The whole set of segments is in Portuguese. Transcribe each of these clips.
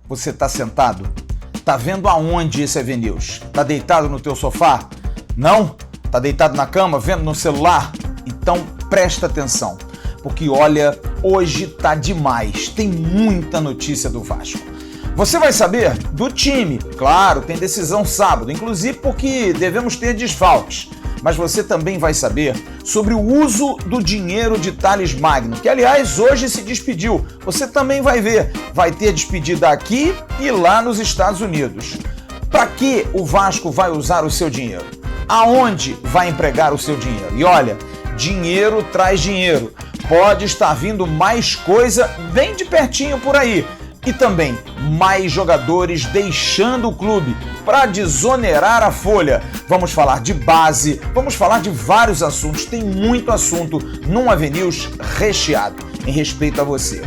Você tá sentado? Tá vendo aonde esse AV News? Tá deitado no teu sofá? Não? Tá deitado na cama, vendo no celular? Então presta atenção, porque olha, hoje tá demais, tem muita notícia do Vasco. Você vai saber do time, claro, tem decisão sábado, inclusive porque devemos ter desfalques. Mas você também vai saber sobre o uso do dinheiro de Thales Magno, que aliás hoje se despediu. Você também vai ver, vai ter despedida aqui e lá nos Estados Unidos. Para que o Vasco vai usar o seu dinheiro? Aonde vai empregar o seu dinheiro? E olha, dinheiro traz dinheiro. Pode estar vindo mais coisa bem de pertinho por aí. E também mais jogadores deixando o clube para desonerar a folha. Vamos falar de base, vamos falar de vários assuntos. Tem muito assunto num AV News recheado em respeito a você.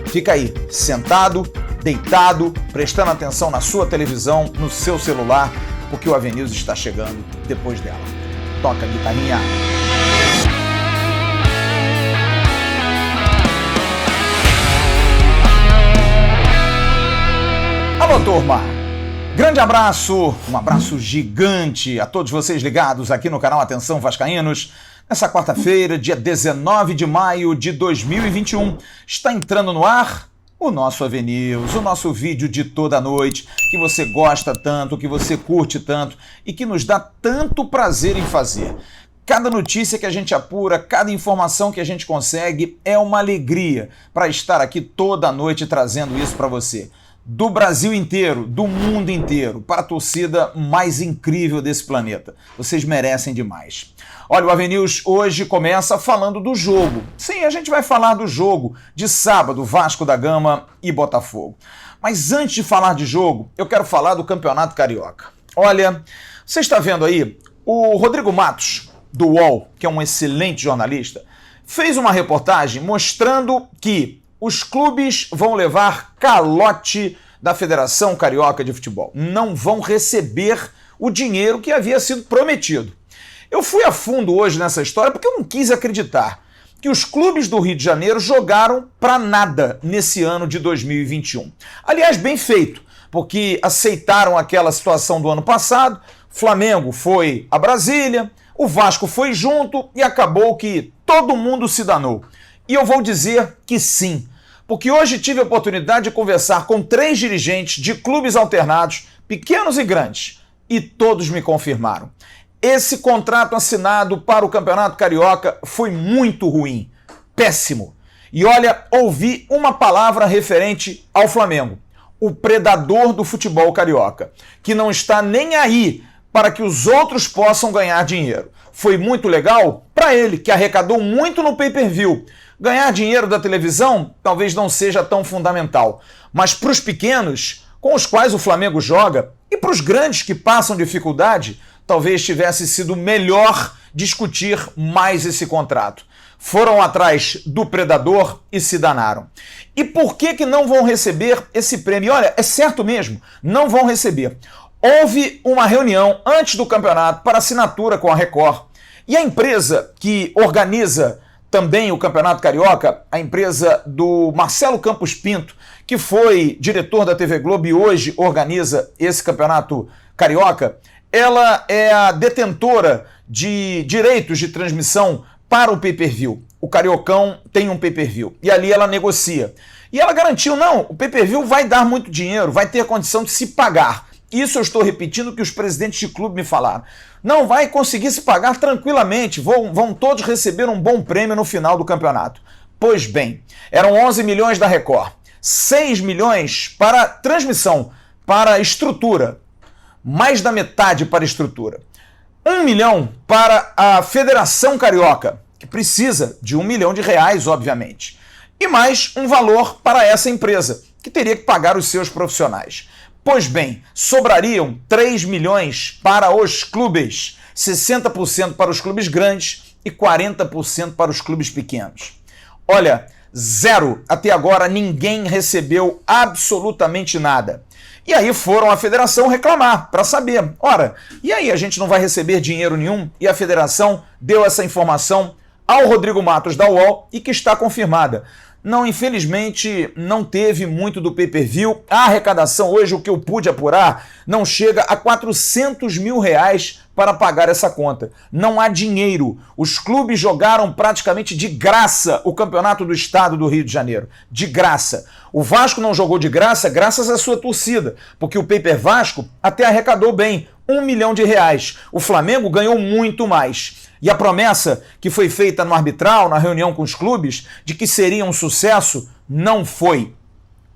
Fica aí, sentado, deitado, prestando atenção na sua televisão, no seu celular, porque o AV News está chegando depois dela. Toca a guitarrinha. Alô, turma! Grande abraço, um abraço gigante a todos vocês ligados aqui no canal Atenção Vascaínos. Nessa quarta-feira, dia 19 de maio de 2021, está entrando no ar o nosso AV News, o nosso vídeo de toda noite, que você gosta tanto, que você curte tanto e que nos dá tanto prazer em fazer. Cada notícia que a gente apura, cada informação que a gente consegue é uma alegria para estar aqui toda noite trazendo isso para você. Do Brasil inteiro, do mundo inteiro, para a torcida mais incrível desse planeta. Vocês merecem demais. Olha, o AV News hoje começa falando do jogo. Sim, a gente vai falar do jogo de sábado, Vasco da Gama e Botafogo. Mas antes de falar de jogo, eu quero falar do Campeonato Carioca. Olha, você está vendo aí, o Rodrigo Matos, do UOL, que é um excelente jornalista, fez uma reportagem mostrando que os clubes vão levar calote da Federação Carioca de Futebol. Não vão receber o dinheiro que havia sido prometido. Eu fui a fundo hoje nessa história porque eu não quis acreditar que os clubes do Rio de Janeiro jogaram para nada nesse ano de 2021. Aliás, bem feito, porque aceitaram aquela situação do ano passado. O Flamengo foi a Brasília, o Vasco foi junto e acabou que todo mundo se danou. E eu vou dizer que sim, porque hoje tive a oportunidade de conversar com 3 dirigentes de clubes alternados, pequenos e grandes, e todos me confirmaram. Esse contrato assinado para o Campeonato Carioca foi muito ruim, péssimo. E olha, ouvi uma palavra referente ao Flamengo, o predador do futebol carioca, que não está nem aí para que os outros possam ganhar dinheiro. Foi muito legal para ele, que arrecadou muito no pay-per-view. Ganhar dinheiro da televisão talvez não seja tão fundamental, mas para os pequenos, com os quais o Flamengo joga, e para os grandes que passam dificuldade, talvez tivesse sido melhor discutir mais esse contrato. Foram atrás do predador e se danaram. E por que não vão receber esse prêmio? Olha, é certo mesmo, não vão receber. Houve uma reunião antes do campeonato para assinatura com a Record, e a empresa que organiza também o Campeonato Carioca, a empresa do Marcelo Campos Pinto, que foi diretor da TV Globo e hoje organiza esse Campeonato Carioca, ela é a detentora de direitos de transmissão para o pay-per-view. O Cariocão tem um pay-per-view e ali ela negocia. E ela garantiu, não, o pay-per-view vai dar muito dinheiro, vai ter condição de se pagar. Isso eu estou repetindo que os presidentes de clube me falaram. Não vai conseguir se pagar tranquilamente, vão todos receber um bom prêmio no final do campeonato. Pois bem, eram 11 milhões da Record, 6 milhões para transmissão, para estrutura, mais da metade para estrutura. 1 milhão para a Federação Carioca, que precisa de R$1 milhão, obviamente. E mais um valor para essa empresa, que teria que pagar os seus profissionais. Pois bem, sobrariam 3 milhões para os clubes, 60% para os clubes grandes e 40% para os clubes pequenos. Olha, zero. Até agora ninguém recebeu absolutamente nada. E aí foram à federação reclamar para saber. Ora, e aí a gente não vai receber dinheiro nenhum? E a federação deu essa informação ao Rodrigo Matos da UOL e que está confirmada. infelizmente, não teve muito do pay-per-view. A arrecadação hoje, o que eu pude apurar, não chega a R$400 mil para pagar essa conta. Não há dinheiro. Os clubes jogaram praticamente de graça o campeonato do estado do Rio de Janeiro. De graça. O Vasco não jogou de graça graças à sua torcida, porque o Pay-Per Vasco até arrecadou bem, R$1 milhão. O Flamengo ganhou muito mais. E a promessa que foi feita no arbitral, na reunião com os clubes, de que seria um sucesso, não foi.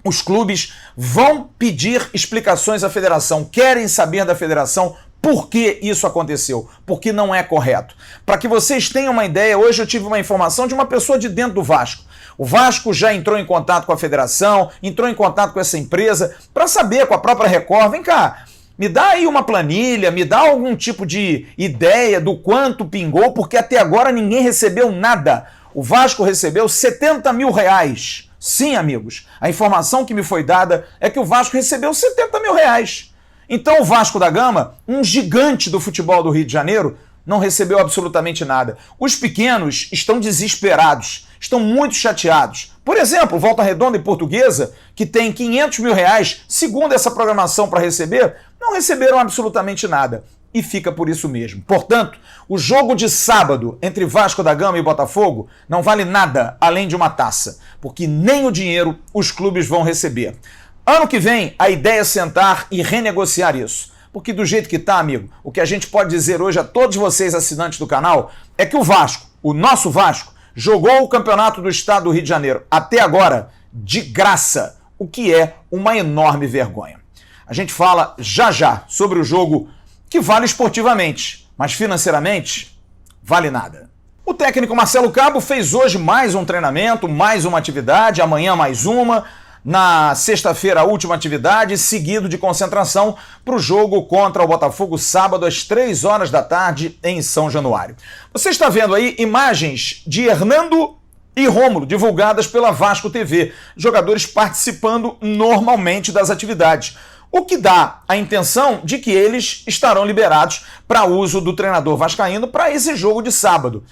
Os clubes vão pedir explicações à federação, querem saber da federação por que isso aconteceu, porque não é correto. Para que vocês tenham uma ideia, hoje eu tive uma informação de uma pessoa de dentro do Vasco. O Vasco já entrou em contato com a federação, entrou em contato com essa empresa, para saber com a própria Record, vem cá, me dá aí uma planilha, me dá algum tipo de ideia do quanto pingou, porque até agora ninguém recebeu nada. O Vasco recebeu R$70 mil. Sim, amigos, a informação que me foi dada é que o Vasco recebeu R$70 mil. Então o Vasco da Gama, um gigante do futebol do Rio de Janeiro, não recebeu absolutamente nada. Os pequenos estão desesperados, estão muito chateados. Por exemplo, Volta Redonda e Portuguesa, que tem R$500 mil, segundo essa programação para receber, não receberam absolutamente nada. E fica por isso mesmo. Portanto, o jogo de sábado entre Vasco da Gama e Botafogo não vale nada além de uma taça, porque nem o dinheiro os clubes vão receber. Ano que vem, a ideia é sentar e renegociar isso. Porque do jeito que tá, amigo, o que a gente pode dizer hoje a todos vocês assinantes do canal é que o Vasco, o nosso Vasco, jogou o campeonato do estado do Rio de Janeiro até agora de graça, o que é uma enorme vergonha. A gente fala já sobre o jogo que vale esportivamente, mas financeiramente vale nada. O técnico Marcelo Cabo fez hoje mais um treinamento, mais uma atividade, amanhã mais uma. Na sexta-feira, a última atividade, seguido de concentração para o jogo contra o Botafogo, sábado, às 3 horas da tarde, em São Januário. Você está vendo aí imagens de Hernando e Rômulo, divulgadas pela Vasco TV, jogadores participando normalmente das atividades, o que dá a intenção de que eles estarão liberados para uso do treinador vascaíno para esse jogo de sábado.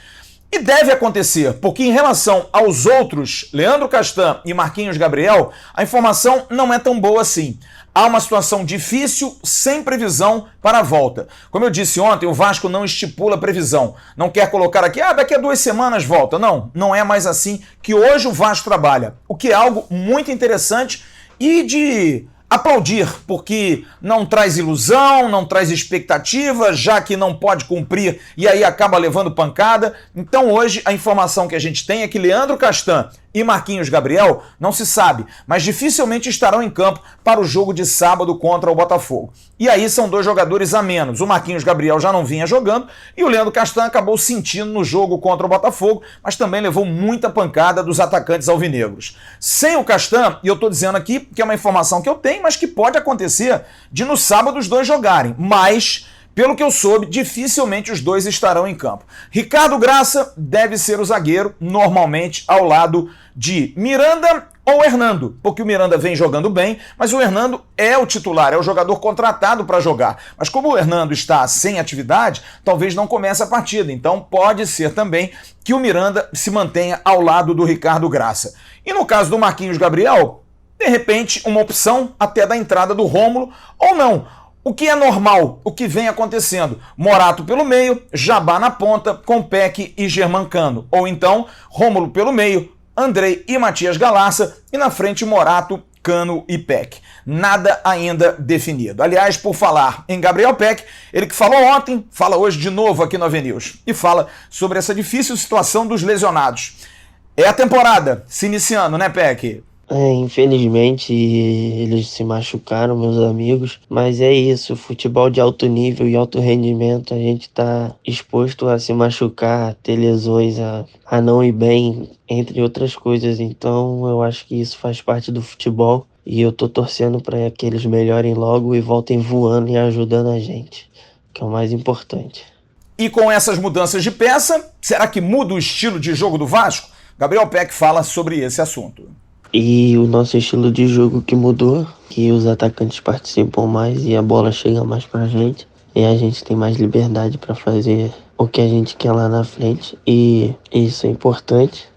E deve acontecer, porque em relação aos outros, Leandro Castan e Marquinhos Gabriel, a informação não é tão boa assim. Há uma situação difícil, sem previsão para a volta. Como eu disse ontem, o Vasco não estipula previsão. Não quer colocar aqui, daqui a 2 semanas volta. Não é mais assim que hoje o Vasco trabalha. O que é algo muito interessante e de aplaudir, porque não traz ilusão, não traz expectativa, já que não pode cumprir e aí acaba levando pancada. Então hoje a informação que a gente tem é que Leandro Castan e Marquinhos Gabriel não se sabe, mas dificilmente estarão em campo para o jogo de sábado contra o Botafogo. E aí são 2 jogadores a menos. O Marquinhos Gabriel já não vinha jogando e o Leandro Castan acabou sentindo no jogo contra o Botafogo, mas também levou muita pancada dos atacantes alvinegros. Sem o Castan, e eu estou dizendo aqui que é uma informação que eu tenho, mas que pode acontecer de no sábado os 2 jogarem, mas pelo que eu soube, dificilmente os 2 estarão em campo. Ricardo Graça deve ser o zagueiro, normalmente ao lado de Miranda ou Hernando, porque o Miranda vem jogando bem, mas o Hernando é o titular, é o jogador contratado para jogar. Mas como o Hernando está sem atividade, talvez não comece a partida, então pode ser também que o Miranda se mantenha ao lado do Ricardo Graça. E no caso do Marquinhos Gabriel, de repente uma opção até da entrada do Rômulo ou não. O que é normal, o que vem acontecendo? Morato pelo meio, Jabá na ponta, com Peck e Germancano. Ou então, Rômulo pelo meio, Andrei e Matias Galassa, e na frente Morato, Cano e Peck. Nada ainda definido. Aliás, por falar em Gabriel Peck, ele que falou ontem, fala hoje de novo aqui no AVNews, e fala sobre essa difícil situação dos lesionados. É a temporada se iniciando, né, Peck? Infelizmente eles se machucaram, meus amigos, mas é isso, futebol de alto nível e alto rendimento, a gente tá exposto a se machucar, a ter lesões, a não ir bem, entre outras coisas, então eu acho que isso faz parte do futebol e eu tô torcendo para que eles melhorem logo e voltem voando e ajudando a gente, que é o mais importante. E com essas mudanças de peça, será que muda o estilo de jogo do Vasco? Gabriel Peck fala sobre esse assunto. E o nosso estilo de jogo que mudou, que os atacantes participam mais e a bola chega mais pra gente. E a gente tem mais liberdade para fazer o que a gente quer lá na frente. E isso é importante.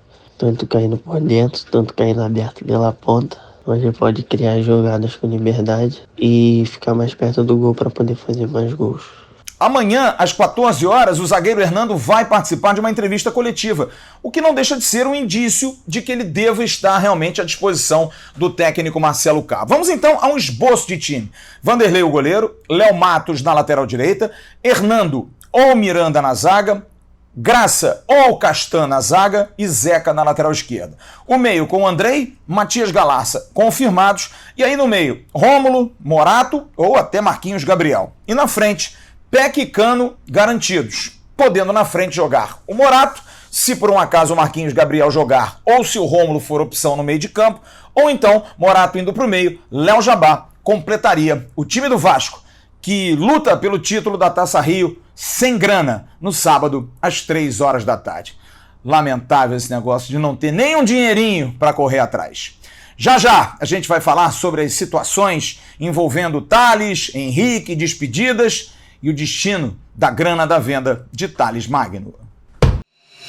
tanto caindo por dentro, tanto caindo aberto pela ponta, onde ele pode criar jogadas com liberdade e ficar mais perto do gol para poder fazer mais gols. Amanhã, às 14 horas, o zagueiro Hernando vai participar de uma entrevista coletiva, o que não deixa de ser um indício de que ele deva estar realmente à disposição do técnico Marcelo Cabo. Vamos então a um esboço de time. Vanderlei, o goleiro, Léo Matos na lateral direita, Hernando ou Miranda na zaga, Graça ou Castan na zaga e Zeca na lateral esquerda. O meio com Andrei, Matias Galarça confirmados, e aí no meio, Rômulo, Morato ou até Marquinhos Gabriel. E na frente, Peck e Cano garantidos, podendo na frente jogar o Morato, se por um acaso o Marquinhos Gabriel jogar, ou se o Rômulo for opção no meio de campo, ou então Morato indo para o meio, Léo Jabá completaria o time do Vasco, que luta pelo título da Taça Rio sem grana, no sábado, às 3 horas da tarde. Lamentável esse negócio de não ter nem um dinheirinho para correr atrás. Já já a gente vai falar sobre as situações envolvendo Thales, Henrique, despedidas e o destino da grana da venda de Thales Magno.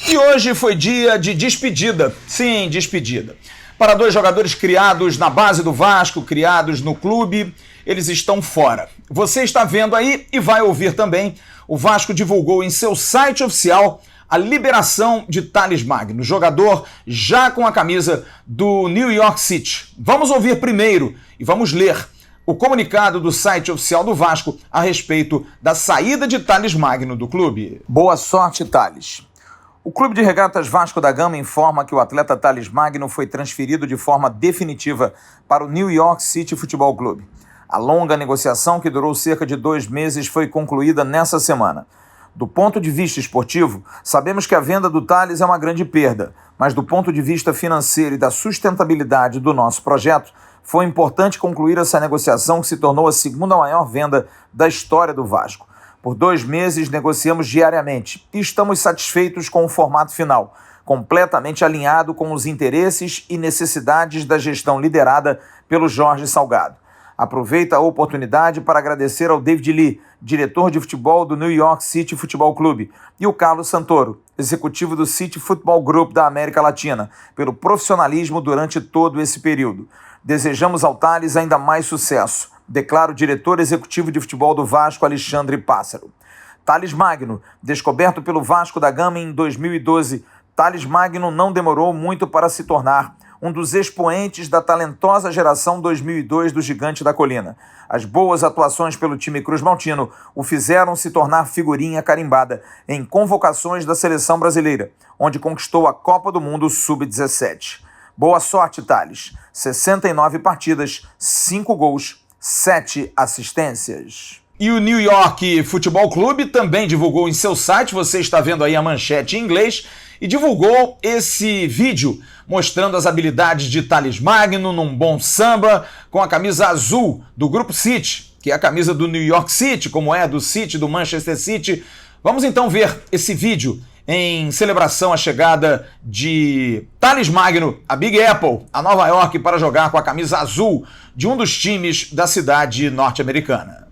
E hoje foi dia de despedida. Sim, despedida. Para 2 jogadores criados na base do Vasco, criados no clube, eles estão fora. Você está vendo aí e vai ouvir também. O Vasco divulgou em seu site oficial a liberação de Thales Magno, jogador já com a camisa do New York City. Vamos ouvir primeiro e vamos ler o comunicado do site oficial do Vasco a respeito da saída de Thales Magno do clube. Boa sorte, Thales. O Clube de Regatas Vasco da Gama informa que o atleta Thales Magno foi transferido de forma definitiva para o New York City Futebol Clube. A longa negociação, que durou cerca de 2 meses, foi concluída nessa semana. Do ponto de vista esportivo, sabemos que a venda do Thales é uma grande perda, mas do ponto de vista financeiro e da sustentabilidade do nosso projeto, foi importante concluir essa negociação que se tornou a segunda maior venda da história do Vasco. Por 2 meses negociamos diariamente e estamos satisfeitos com o formato final, completamente alinhado com os interesses e necessidades da gestão liderada pelo Jorge Salgado. Aproveito a oportunidade para agradecer ao David Lee, diretor de futebol do New York City Futebol Clube, e o Carlos Santoro, executivo do City Football Group da América Latina, pelo profissionalismo durante todo esse período. Desejamos ao Thales ainda mais sucesso, declara o diretor executivo de futebol do Vasco, Alexandre Pássaro. Thales Magno, descoberto pelo Vasco da Gama em 2012, Thales Magno não demorou muito para se tornar um dos expoentes da talentosa geração 2002 do Gigante da Colina. As boas atuações pelo time cruzmaltino o fizeram se tornar figurinha carimbada em convocações da seleção brasileira, onde conquistou a Copa do Mundo Sub-17. Boa sorte, Thales. 69 partidas, 5 gols, 7 assistências. E o New York Futebol Clube também divulgou em seu site, você está vendo aí a manchete em inglês, e divulgou esse vídeo mostrando as habilidades de Thales Magno num bom samba com a camisa azul do Grupo City, que é a camisa do New York City, como é do City, do Manchester City. Vamos então ver esse vídeo em celebração à chegada de Thales Magno, a Big Apple, a Nova York, para jogar com a camisa azul de um dos times da cidade norte-americana.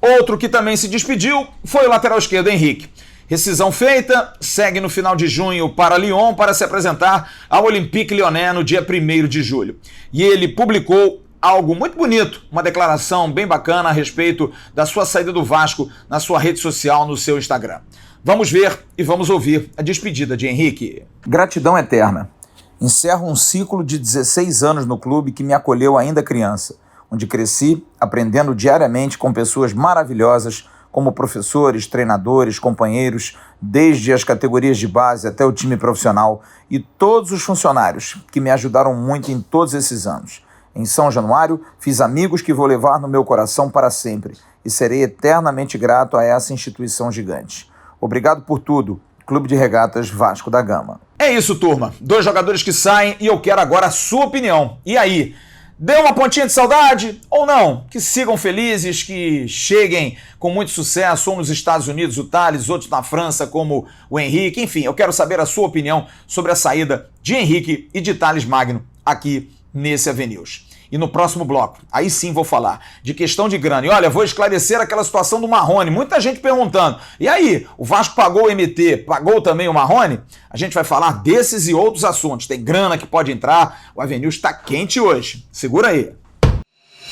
Outro que também se despediu foi o lateral esquerdo Henrique. Rescisão feita, segue no final de junho para Lyon para se apresentar ao Olympique Lyonnais no dia 1º de julho. E ele publicou algo muito bonito, uma declaração bem bacana a respeito da sua saída do Vasco na sua rede social, no seu Instagram. Vamos ver e vamos ouvir a despedida de Henrique. Gratidão eterna. Encerro um ciclo de 16 anos no clube que me acolheu ainda criança, onde cresci aprendendo diariamente com pessoas maravilhosas, como professores, treinadores, companheiros, desde as categorias de base até o time profissional, e todos os funcionários que me ajudaram muito em todos esses anos. Em São Januário, fiz amigos que vou levar no meu coração para sempre, e serei eternamente grato a essa instituição gigante. Obrigado por tudo, Clube de Regatas Vasco da Gama. É isso, turma. 2 jogadores que saem e eu quero agora a sua opinião. E aí? Deu uma pontinha de saudade ou não? Que sigam felizes, que cheguem com muito sucesso, um nos Estados Unidos, o Thales, outros na França, como o Henrique. Enfim, eu quero saber a sua opinião sobre a saída de Henrique e de Thales Magno aqui nesse AVNews. E no próximo bloco, aí sim vou falar de questão de grana. E olha, vou esclarecer aquela situação do Marrone. Muita gente perguntando, e aí, o Vasco pagou o MT, pagou também o Marrone? A gente vai falar desses e outros assuntos. Tem grana que pode entrar, o AVNews está quente hoje. Segura aí.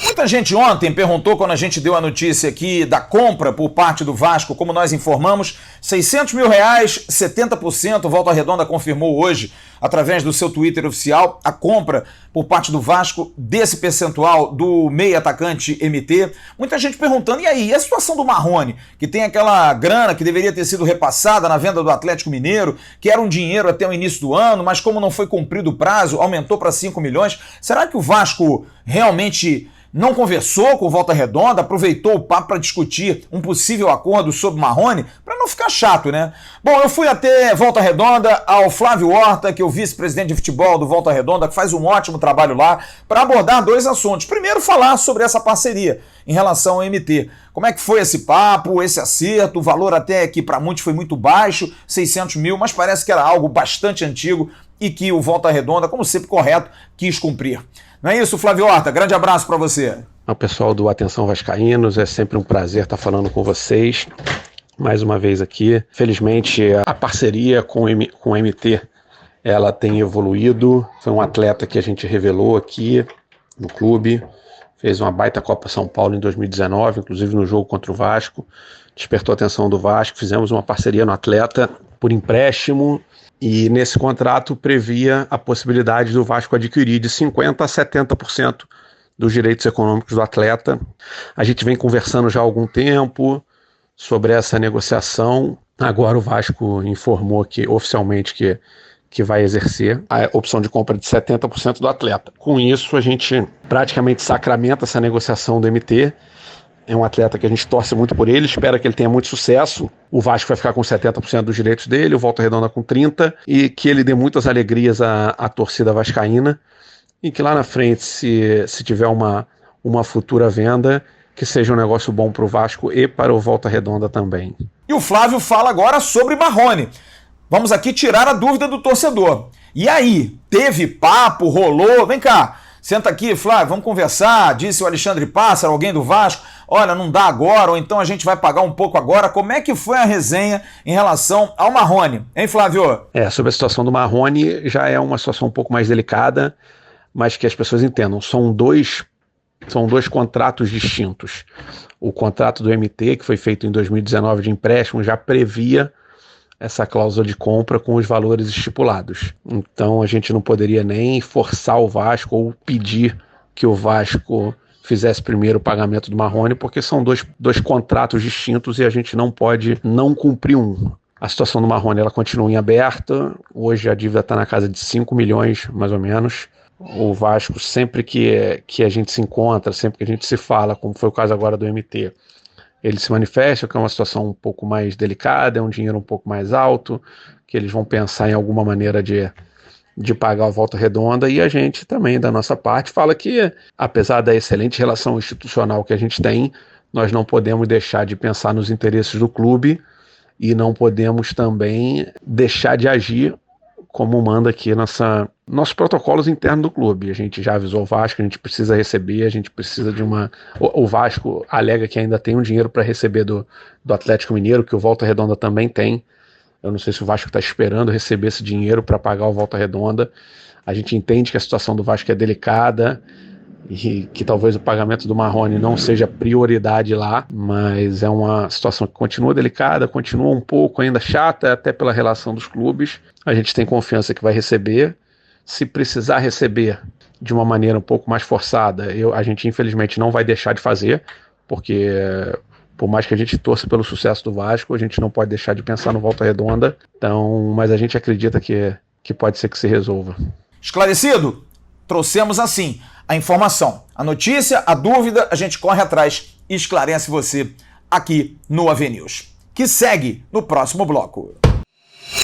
Muita gente ontem perguntou, quando a gente deu a notícia aqui da compra por parte do Vasco, como nós informamos, R$600 mil, 70%, Volta Redonda confirmou hoje, através do seu Twitter oficial, a compra por parte do Vasco desse percentual do meio atacante MT. Muita gente perguntando, e aí, e a situação do Marrone, que tem aquela grana que deveria ter sido repassada na venda do Atlético Mineiro, que era um dinheiro até o início do ano, mas como não foi cumprido o prazo, aumentou para 5 milhões. Será que o Vasco realmente não conversou com o Volta Redonda, aproveitou o papo para discutir um possível acordo sobre o Marrone, para não ficar chato, né? Bom, eu fui até Volta Redonda, ao Flávio Horta, que é o vice-presidente de futebol do Volta Redonda, que faz um ótimo trabalho lá, para abordar dois assuntos. Primeiro, falar sobre essa parceria em relação ao MT. Como é que foi esse papo, esse acerto, o valor até que para muitos foi muito baixo, 600 mil, mas parece que era algo bastante antigo e que o Volta Redonda, como sempre correto, quis cumprir. Não é isso, Flávio Horta? Grande abraço para você. Ao pessoal do Atenção Vascaínos, é sempre um prazer estar falando com vocês, mais uma vez aqui. Felizmente, a parceria com o MT, ela tem evoluído. Foi um atleta que a gente revelou aqui no clube, fez uma baita Copa São Paulo em 2019, inclusive no jogo contra o Vasco, despertou a atenção do Vasco, fizemos uma parceria no atleta por empréstimo, e nesse contrato previa a possibilidade do Vasco adquirir de 50% a 70% dos direitos econômicos do atleta. A gente vem conversando já há algum tempo sobre essa negociação. Agora o Vasco informou oficialmente que vai exercer a opção de compra de 70% do atleta. Com isso, a gente praticamente sacramenta essa negociação do MT. É um atleta que a gente torce muito por ele, espera que ele tenha muito sucesso. O Vasco vai ficar com 70% dos direitos dele, o Volta Redonda com 30%, e que ele dê muitas alegrias à torcida vascaína, e que lá na frente, se tiver uma futura venda, que seja um negócio bom para o Vasco e para o Volta Redonda também. E o Flávio fala agora sobre Marrone. Vamos aqui tirar a dúvida do torcedor. E aí, teve papo, rolou? Vem cá. Senta aqui, Flávio, vamos conversar, disse o Alexandre Pássaro, alguém do Vasco, olha, não dá agora, ou então a gente vai pagar um pouco agora. Como é que foi a resenha em relação ao Marrone, hein, Flávio? Sobre a situação do Marrone, já é uma situação um pouco mais delicada, mas que as pessoas entendam, são dois contratos distintos. O contrato do MT, que foi feito em 2019 de empréstimo, já previa essa cláusula de compra com os valores estipulados. Então a gente não poderia nem forçar o Vasco ou pedir que o Vasco fizesse primeiro o pagamento do Marrone, porque são dois contratos distintos e a gente não pode não cumprir um. A situação do Marrone, ela continua em aberta. Hoje a dívida está na casa de 5 milhões, mais ou menos. O Vasco, sempre que a gente se encontra, sempre que a gente se fala, como foi o caso agora do MT, ele se manifesta que é uma situação um pouco mais delicada, é um dinheiro um pouco mais alto, que eles vão pensar em alguma maneira de pagar a Volta Redonda, e a gente também, da nossa parte, fala que, apesar da excelente relação institucional que a gente tem, nós não podemos deixar de pensar nos interesses do clube e não podemos também deixar de agir como manda aqui nossos protocolos internos do clube. A gente já avisou o Vasco, a gente precisa receber, a gente precisa de uma... O Vasco alega que ainda tem um dinheiro para receber do Atlético Mineiro, que o Volta Redonda também tem. Eu não sei se o Vasco está esperando receber esse dinheiro para pagar o Volta Redonda. A gente entende que a situação do Vasco é delicada e que talvez o pagamento do Marrone não seja prioridade lá, mas é uma situação que continua delicada, continua um pouco ainda chata, até pela relação dos clubes. A gente tem confiança que vai receber. Se precisar receber de uma maneira um pouco mais forçada, a gente infelizmente não vai deixar de fazer, porque por mais que a gente torça pelo sucesso do Vasco, a gente não pode deixar de pensar no Volta Redonda. Então, mas a gente acredita que pode ser que se resolva. Esclarecido? Trouxemos assim a informação, a notícia, a dúvida, a gente corre atrás e esclarece você aqui no AVNews, que segue no próximo bloco.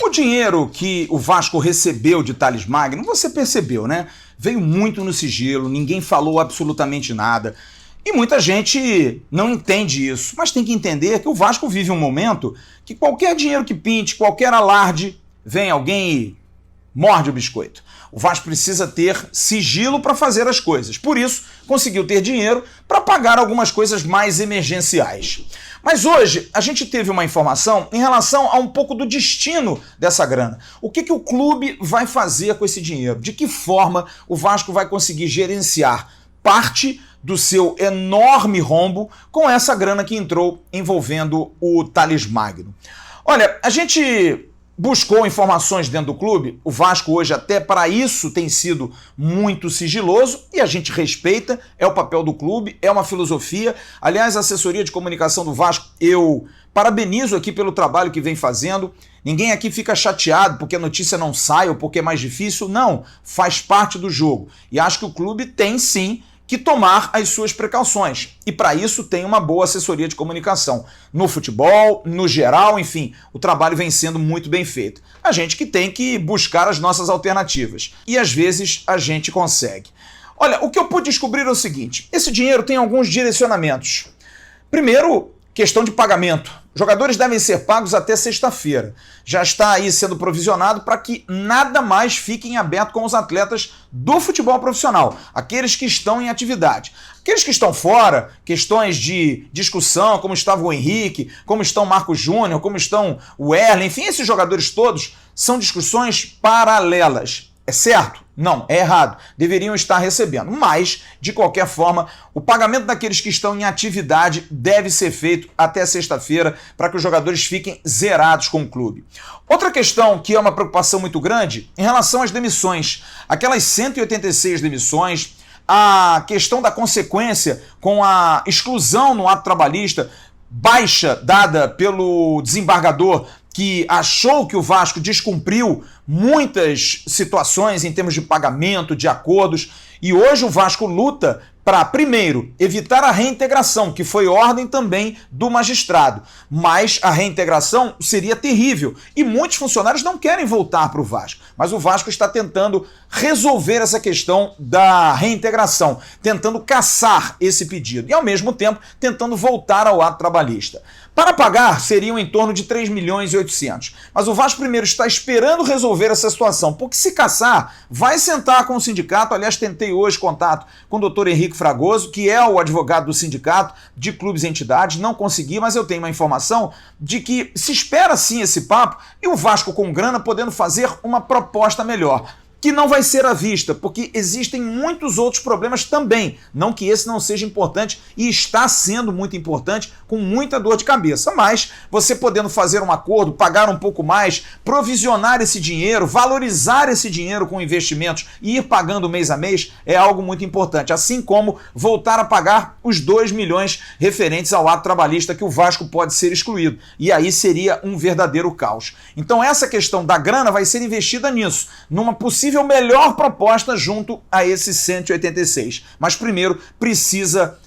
O dinheiro que o Vasco recebeu de Thales Magno, você percebeu, né? Veio muito no sigilo, ninguém falou absolutamente nada. E muita gente não entende isso, mas tem que entender que o Vasco vive um momento que qualquer dinheiro que pinte, qualquer alarde, vem alguém e morde o biscoito. O Vasco precisa ter sigilo para fazer as coisas. Por isso, conseguiu ter dinheiro para pagar algumas coisas mais emergenciais. Mas hoje, a gente teve uma informação em relação a um pouco do destino dessa grana. O que o clube vai fazer com esse dinheiro? De que forma o Vasco vai conseguir gerenciar parte do seu enorme rombo com essa grana que entrou envolvendo o Thales Magno? Olha, a gente buscou informações dentro do clube. O Vasco hoje até para isso tem sido muito sigiloso e a gente respeita, é o papel do clube, é uma filosofia. Aliás, a assessoria de comunicação do Vasco, eu parabenizo aqui pelo trabalho que vem fazendo. Ninguém aqui fica chateado porque a notícia não sai ou porque é mais difícil. Não, faz parte do jogo. E acho que o clube tem sim que tomar as suas precauções. E para isso tem uma boa assessoria de comunicação. No futebol, no geral, enfim, o trabalho vem sendo muito bem feito. A gente que tem que buscar as nossas alternativas. E às vezes a gente consegue. Olha, o que eu pude descobrir é o seguinte: esse dinheiro tem alguns direcionamentos. Primeiro, questão de pagamento. Jogadores devem ser pagos até sexta-feira. Já está aí sendo provisionado para que nada mais fique em aberto com os atletas do futebol profissional, aqueles que estão em atividade. Aqueles que estão fora, questões de discussão, como estava o Henrique, como estão o Marcos Júnior, como estão o Erlen, enfim, esses jogadores todos são discussões paralelas. É certo? Não, é errado. Deveriam estar recebendo. Mas, de qualquer forma, o pagamento daqueles que estão em atividade deve ser feito até sexta-feira para que os jogadores fiquem zerados com o clube. Outra questão que é uma preocupação muito grande em relação às demissões. Aquelas 186 demissões, a questão da consequência com a exclusão no ato trabalhista, baixa dada pelo desembargador que achou que o Vasco descumpriu muitas situações em termos de pagamento, de acordos, e hoje o Vasco luta para, primeiro, evitar a reintegração, que foi ordem também do magistrado. Mas a reintegração seria terrível e muitos funcionários não querem voltar para o Vasco. Mas o Vasco está tentando resolver essa questão da reintegração, tentando caçar esse pedido e, ao mesmo tempo, tentando voltar ao ato trabalhista. Para pagar, seriam em torno de 3 milhões e 800. Mas o Vasco primeiro está esperando resolver essa situação, porque se caçar, vai sentar com o sindicato. Aliás, tentei hoje contato com o Dr. Henrique Fragoso, que é o advogado do sindicato de clubes e entidades. Não consegui, mas eu tenho uma informação de que se espera sim esse papo e o Vasco com grana podendo fazer uma proposta melhor, que não vai ser à vista, porque existem muitos outros problemas também. Não que esse não seja importante, e está sendo muito importante, com muita dor de cabeça. Mas você podendo fazer um acordo, pagar um pouco mais, provisionar esse dinheiro, valorizar esse dinheiro com investimentos e ir pagando mês a mês, é algo muito importante. Assim como voltar a pagar os 2 milhões referentes ao ato trabalhista, que o Vasco pode ser excluído. E aí seria um verdadeiro caos. Então essa questão da grana vai ser investida nisso, numa possível melhor proposta junto a esses 186. Mas primeiro precisa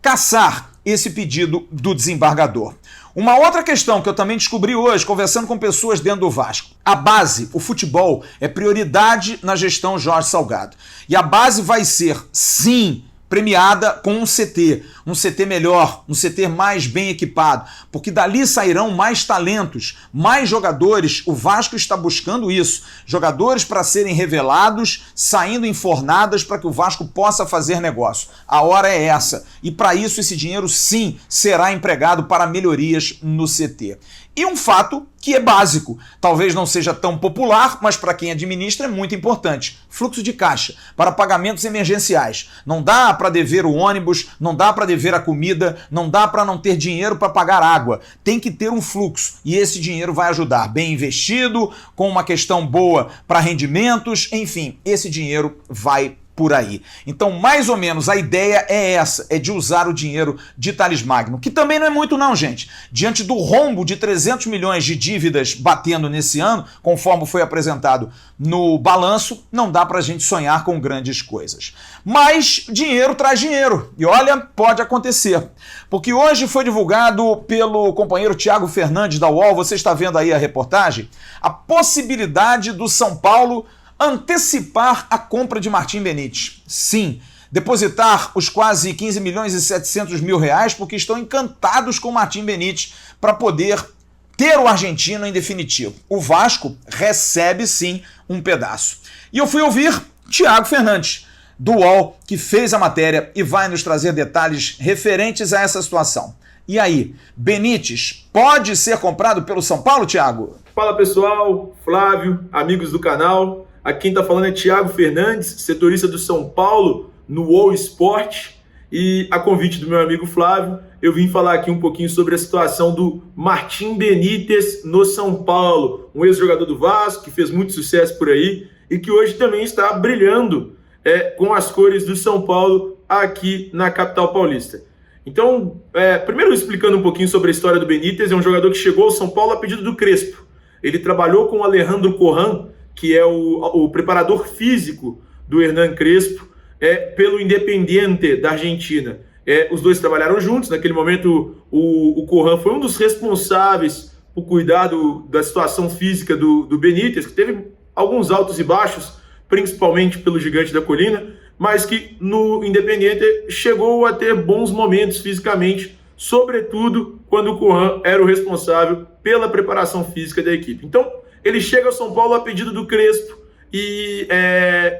caçar esse pedido do desembargador. Uma outra questão que eu também descobri hoje, conversando com pessoas dentro do Vasco. A base, o futebol, é prioridade na gestão Jorge Salgado. E a base vai ser, sim, premiada com um CT melhor, um CT mais bem equipado, porque dali sairão mais talentos, mais jogadores. O Vasco está buscando isso, jogadores para serem revelados, saindo em fornadas para que o Vasco possa fazer negócio. A hora é essa, e para isso esse dinheiro sim será empregado para melhorias no CT. E um fato que é básico, talvez não seja tão popular, mas para quem administra é muito importante: fluxo de caixa para pagamentos emergenciais. Não dá para dever o ônibus, não dá para dever a comida, não dá para não ter dinheiro para pagar água. Tem que ter um fluxo, e esse dinheiro vai ajudar, bem investido, com uma questão boa para rendimentos, enfim, esse dinheiro vai por aí. Então, mais ou menos, a ideia é essa, é de usar o dinheiro de Thales Magno, que também não é muito não, gente. Diante do rombo de 300 milhões de dívidas batendo nesse ano, conforme foi apresentado no balanço, não dá pra gente sonhar com grandes coisas. Mas dinheiro traz dinheiro, e olha, pode acontecer. Porque hoje foi divulgado pelo companheiro Thiago Fernandes da UOL, você está vendo aí a reportagem, a possibilidade do São Paulo antecipar a compra de Martim Benítez. Sim, depositar os quase 15 milhões e 700 mil reais porque estão encantados com Martim Benítez para poder ter o argentino em definitivo. O Vasco recebe sim um pedaço. E eu fui ouvir Thiago Fernandes, do UOL, que fez a matéria e vai nos trazer detalhes referentes a essa situação. E aí, Benítez pode ser comprado pelo São Paulo, Thiago? Fala pessoal, Flávio, amigos do canal. Aqui quem está falando é Thiago Fernandes, setorista do São Paulo no UOL Sport. E a convite do meu amigo Flávio, eu vim falar aqui um pouquinho sobre a situação do Martim Benítez no São Paulo. Um ex-jogador do Vasco que fez muito sucesso por aí e que hoje também está brilhando com as cores do São Paulo aqui na capital paulista. Então, primeiro explicando um pouquinho sobre a história do Benítez, é um jogador que chegou ao São Paulo a pedido do Crespo. Ele trabalhou com o Alejandro Corran, que é o preparador físico do Hernan Crespo, pelo Independiente da Argentina. Os dois trabalharam juntos. Naquele momento, o Corran foi um dos responsáveis por cuidar da situação física do Benítez, que teve alguns altos e baixos, principalmente pelo Gigante da Colina, mas que no Independiente chegou a ter bons momentos fisicamente, sobretudo quando o Corran era o responsável pela preparação física da equipe. Então, ele chega ao São Paulo a pedido do Crespo e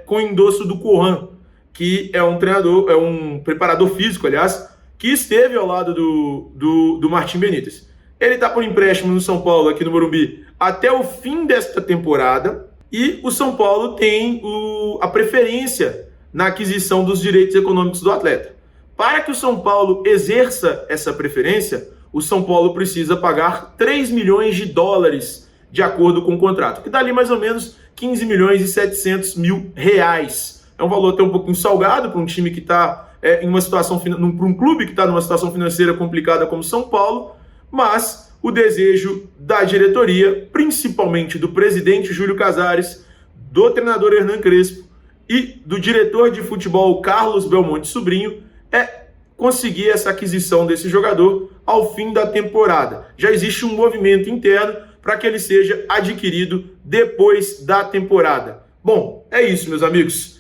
com endosso do Corran, que é um preparador físico, aliás, que esteve ao lado do Martim Benítez. Ele está por empréstimo no São Paulo, aqui no Morumbi, até o fim desta temporada, e o São Paulo tem a preferência na aquisição dos direitos econômicos do atleta. Para que o São Paulo exerça essa preferência, o São Paulo precisa pagar 3 milhões de dólares de acordo com o contrato, que dá ali mais ou menos 15 milhões e 700 mil reais. É um valor até um pouquinho salgado para um time que está em uma situação, para um clube que está numa situação financeira complicada como São Paulo, mas o desejo da diretoria, principalmente do presidente Júlio Casares, do treinador Hernan Crespo e do diretor de futebol Carlos Belmonte Sobrinho, é conseguir essa aquisição desse jogador ao fim da temporada. Já existe um movimento interno para que ele seja adquirido depois da temporada. Bom, é isso, meus amigos.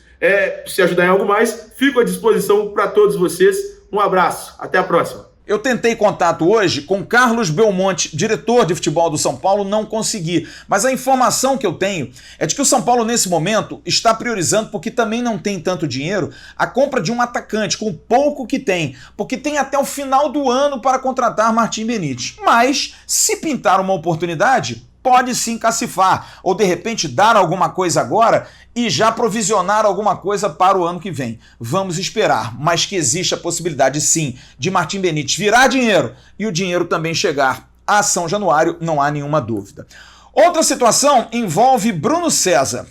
Se ajudar em algo mais, fico à disposição para todos vocês. Um abraço, até a próxima. Eu tentei contato hoje com Carlos Belmonte, diretor de futebol do São Paulo, não consegui. Mas a informação que eu tenho é de que o São Paulo, nesse momento, está priorizando, porque também não tem tanto dinheiro, a compra de um atacante, com o pouco que tem. Porque tem até o final do ano para contratar Martim Benítez. Mas, se pintar uma oportunidade, pode sim cacifar, ou de repente dar alguma coisa agora e já provisionar alguma coisa para o ano que vem. Vamos esperar, mas que existe a possibilidade sim de Martim Benítez virar dinheiro e o dinheiro também chegar a São Januário, não há nenhuma dúvida. Outra situação envolve Bruno César.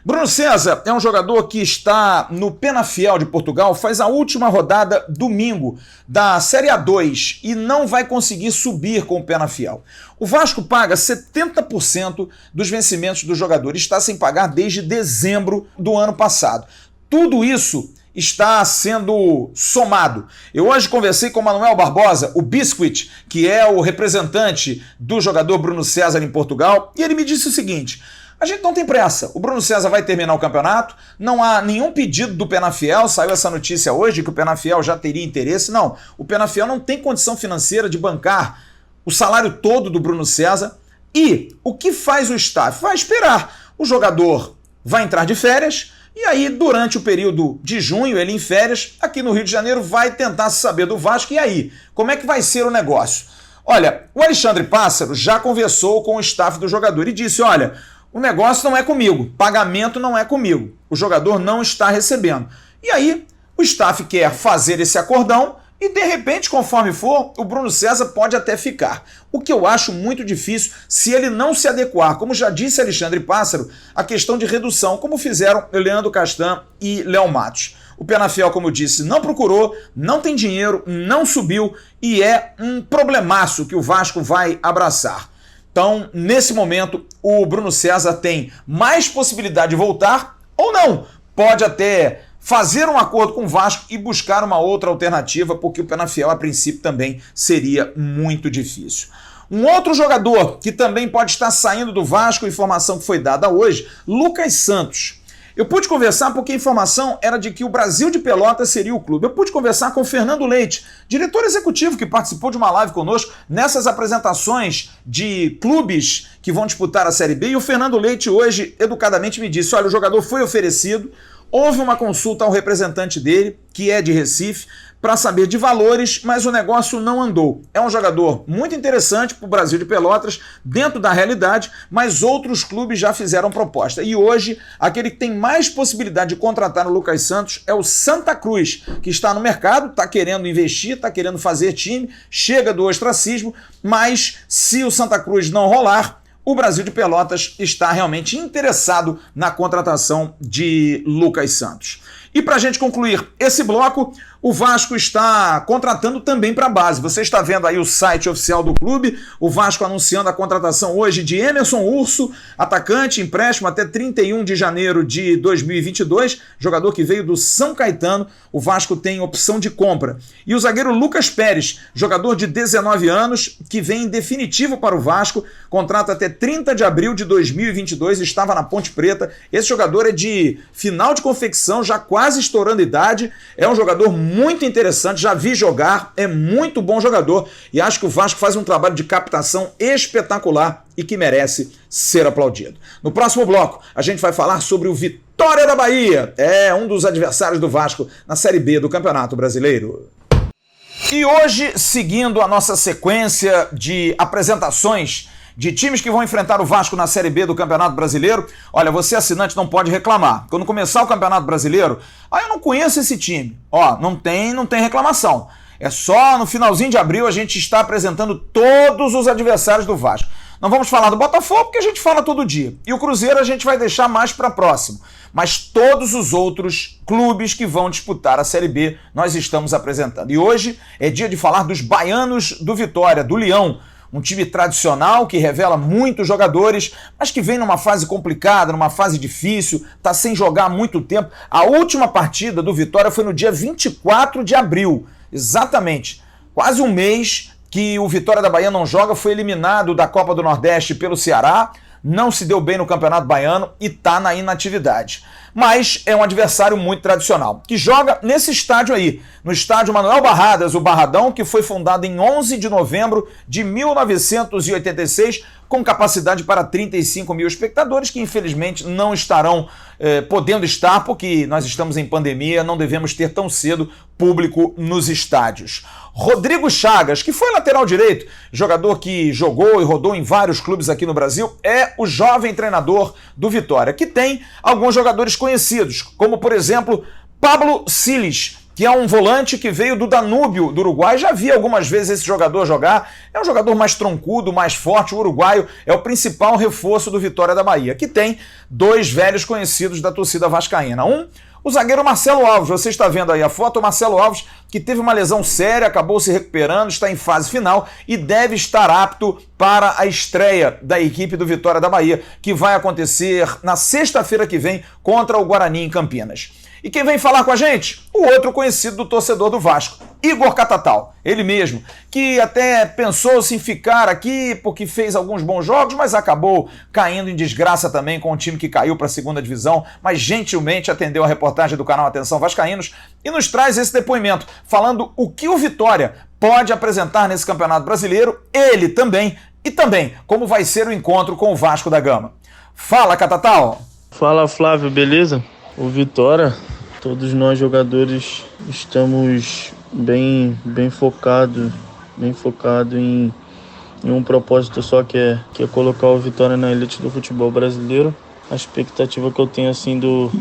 Bruno César é um jogador que está no Penafiel de Portugal, faz a última rodada domingo da Série A2 e não vai conseguir subir com o Penafiel. O Vasco paga 70% dos vencimentos do jogador e está sem pagar desde dezembro do ano passado. Tudo isso está sendo somado. Eu hoje conversei com o Manuel Barbosa, o Biscuit, que é o representante do jogador Bruno César em Portugal, e ele me disse o seguinte: a gente não tem pressa, o Bruno César vai terminar o campeonato, não há nenhum pedido do Penafiel, saiu essa notícia hoje que o Penafiel já teria interesse, não, o Penafiel não tem condição financeira de bancar o salário todo do Bruno César, e o que faz o staff? Vai esperar, o jogador vai entrar de férias, e aí durante o período de junho, ele em férias, aqui no Rio de Janeiro, vai tentar saber do Vasco, e aí, como é que vai ser o negócio? Olha, o Alexandre Pássaro já conversou com o staff do jogador e disse, olha, o negócio não é comigo, pagamento não é comigo, o jogador não está recebendo. E aí, o staff quer fazer esse acordão E de repente, conforme for, o Bruno César pode até ficar. O que eu acho muito difícil se ele não se adequar, como já disse Alexandre Pássaro, a questão de redução, como fizeram Leandro Castan e Léo Matos. O Penafiel, como eu disse, não procurou, não tem dinheiro, não subiu e é um problemaço que o Vasco vai abraçar. Então, nesse momento, o Bruno César tem mais possibilidade de voltar ou não. Pode até fazer um acordo com o Vasco e buscar uma outra alternativa, porque o Penafiel, a princípio, também seria muito difícil. Um outro jogador que também pode estar saindo do Vasco, informação que foi dada hoje, Lucas Santos. Eu pude conversar porque a informação era de que o Brasil de Pelotas seria o clube. Eu pude conversar com o Fernando Leite, diretor executivo que participou de uma live conosco nessas apresentações de clubes que vão disputar a Série B. E o Fernando Leite hoje, educadamente, me disse, olha, o jogador foi oferecido, houve uma consulta ao representante dele, que é de Recife, para saber de valores, mas o negócio não andou. É um jogador muito interessante para o Brasil de Pelotas, dentro da realidade, mas outros clubes já fizeram proposta. E hoje, aquele que tem mais possibilidade de contratar o Lucas Santos é o Santa Cruz, que está no mercado, está querendo investir, está querendo fazer time, chega do ostracismo, mas se o Santa Cruz não rolar, o Brasil de Pelotas está realmente interessado na contratação de Lucas Santos. E para a gente concluir esse bloco, o Vasco está contratando também para a base. Você está vendo aí o site oficial do clube, o Vasco anunciando a contratação hoje de Emerson Urso, atacante, empréstimo até 31 de janeiro de 2022, jogador que veio do São Caetano. O Vasco tem opção de compra. E o zagueiro Lucas Pérez, jogador de 19 anos, que vem em definitivo para o Vasco, contrato até 30 de abril de 2022, estava na Ponte Preta. Esse jogador é de final de confecção, já quase estourando idade, é um jogador muito interessante, já vi jogar, é muito bom jogador e acho que o Vasco faz um trabalho de captação espetacular e que merece ser aplaudido. No próximo bloco, a gente vai falar sobre o Vitória da Bahia, um dos adversários do Vasco na Série B do Campeonato Brasileiro. E hoje, seguindo a nossa sequência de apresentações de times que vão enfrentar o Vasco na Série B do Campeonato Brasileiro, olha, você assinante não pode reclamar. Quando começar o Campeonato Brasileiro, eu não conheço esse time. Não tem reclamação. É só no finalzinho de abril a gente está apresentando todos os adversários do Vasco. Não vamos falar do Botafogo porque a gente fala todo dia. E o Cruzeiro a gente vai deixar mais para próximo. Mas todos os outros clubes que vão disputar a Série B nós estamos apresentando. E hoje é dia de falar dos baianos do Vitória, do Leão. Um time tradicional que revela muitos jogadores, mas que vem numa fase complicada, numa fase difícil, está sem jogar há muito tempo. A última partida do Vitória foi no dia 24 de abril, exatamente. Quase um mês que o Vitória da Bahia não joga, foi eliminado da Copa do Nordeste pelo Ceará, não se deu bem no Campeonato Baiano e está na inatividade. Mas é um adversário muito tradicional, que joga nesse estádio aí, no estádio Manuel Barradas, o Barradão, que foi fundado em 11 de novembro de 1986, com capacidade para 35 mil espectadores, que infelizmente não estarão podendo estar, porque nós estamos em pandemia, não devemos ter tão cedo público nos estádios. Rodrigo Chagas, que foi lateral direito, jogador que jogou e rodou em vários clubes aqui no Brasil, é o jovem treinador do Vitória, que tem alguns jogadores conhecidos, como por exemplo Pablo Siles, que é um volante que veio do Danúbio, do Uruguai. Já vi algumas vezes esse jogador jogar. É um jogador mais troncudo, mais forte. O uruguaio é o principal reforço do Vitória da Bahia, que tem dois velhos conhecidos da torcida vascaína. O zagueiro Marcelo Alves. Você está vendo aí a foto. O Marcelo Alves, que teve uma lesão séria, acabou se recuperando, está em fase final e deve estar apto para a estreia da equipe do Vitória da Bahia, que vai acontecer na sexta-feira que vem contra o Guarani em Campinas. E quem vem falar com a gente? O outro conhecido do torcedor do Vasco, Igor Catatal, ele mesmo, que até pensou-se em ficar aqui porque fez alguns bons jogos, mas acabou caindo em desgraça também com um time que caiu para a segunda divisão, mas gentilmente atendeu a reportagem do canal Atenção Vascaínos e nos traz esse depoimento, falando o que o Vitória pode apresentar nesse Campeonato Brasileiro, ele também, e também como vai ser o encontro com o Vasco da Gama. Fala, Catatal! Fala, Flávio, beleza? O Vitória, todos nós jogadores estamos bem focados em um propósito só, que é colocar o Vitória na elite do futebol brasileiro. A expectativa que eu tenho assim do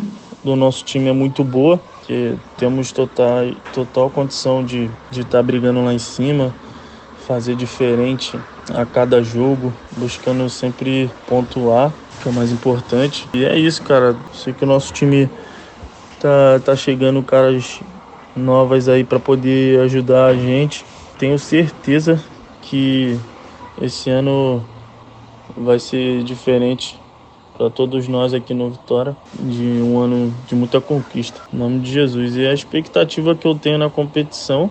nosso time é muito boa. porque temos total condição de estar brigando lá em cima, fazer diferente a cada jogo, buscando sempre pontuar, que é o mais importante. E é isso, cara. Sei que o nosso time tá chegando caras novas aí para poder ajudar a gente. Tenho certeza que esse ano vai ser diferente para todos nós aqui no Vitória, de um ano de muita conquista, em nome de Jesus. E a expectativa que eu tenho na competição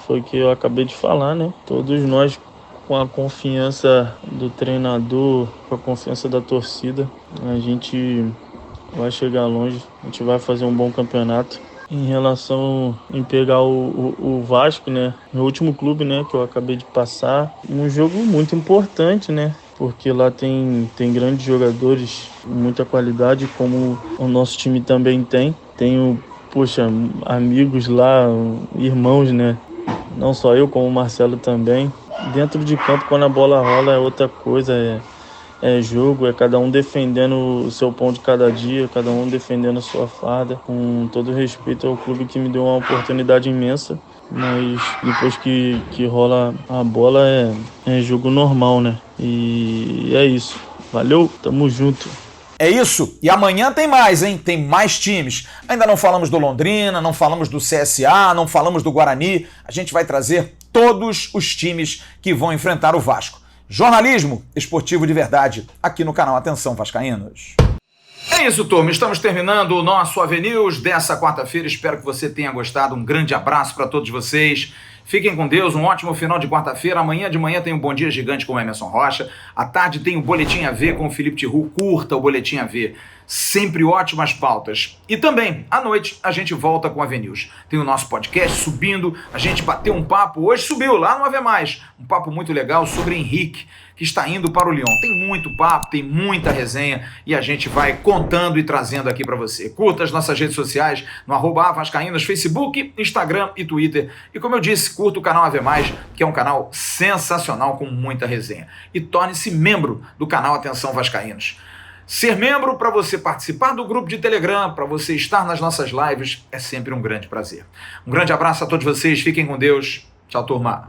foi que eu acabei de falar, né? Todos nós, com a confiança do treinador, com a confiança da torcida, a gente vai chegar longe, a gente vai fazer um bom campeonato. Em relação em pegar o Vasco, né? Meu último clube, né? Que eu acabei de passar. Um jogo muito importante, né? Porque lá tem grandes jogadores, muita qualidade, como o nosso time também tem. Tenho, amigos lá, irmãos, né? Não só eu, como o Marcelo também. Dentro de campo, quando a bola rola, é outra coisa, é jogo, é cada um defendendo o seu pão de cada dia, cada um defendendo a sua farda, com todo respeito ao clube que me deu uma oportunidade imensa, mas depois que rola a bola é jogo normal, né? E é isso. Valeu, tamo junto. É isso, e amanhã tem mais, hein? Tem mais times. Ainda não falamos do Londrina, não falamos do CSA, não falamos do Guarani. A gente vai trazer todos os times que vão enfrentar o Vasco. Jornalismo esportivo de verdade, aqui no canal Atenção Vascaínos. É isso, turma. Estamos terminando o nosso AVNews dessa quarta-feira. Espero que você tenha gostado. Um grande abraço para todos vocês. Fiquem com Deus, um ótimo final de quarta-feira. Amanhã de manhã tem um Bom Dia Gigante com o Emerson Rocha. À tarde tem o Boletim AV com o Felipe Tiru. Curta o Boletim AV. Sempre ótimas pautas. E também, à noite, a gente volta com o AVNews. Tem o nosso podcast subindo, a gente bateu um papo, hoje subiu lá no AV+, um papo muito legal sobre Henrique, que está indo para o Lyon. Tem muito papo, tem muita resenha e a gente vai contando e trazendo aqui para você. Curta as nossas redes sociais no @Vascaínos, Facebook, Instagram e Twitter. E como eu disse, curta o canal AV+, que é um canal sensacional com muita resenha. E torne-se membro do canal Atenção Vascaínos. Ser membro para você participar do grupo de Telegram, para você estar nas nossas lives, é sempre um grande prazer. Um grande abraço a todos vocês, fiquem com Deus. Tchau, turma.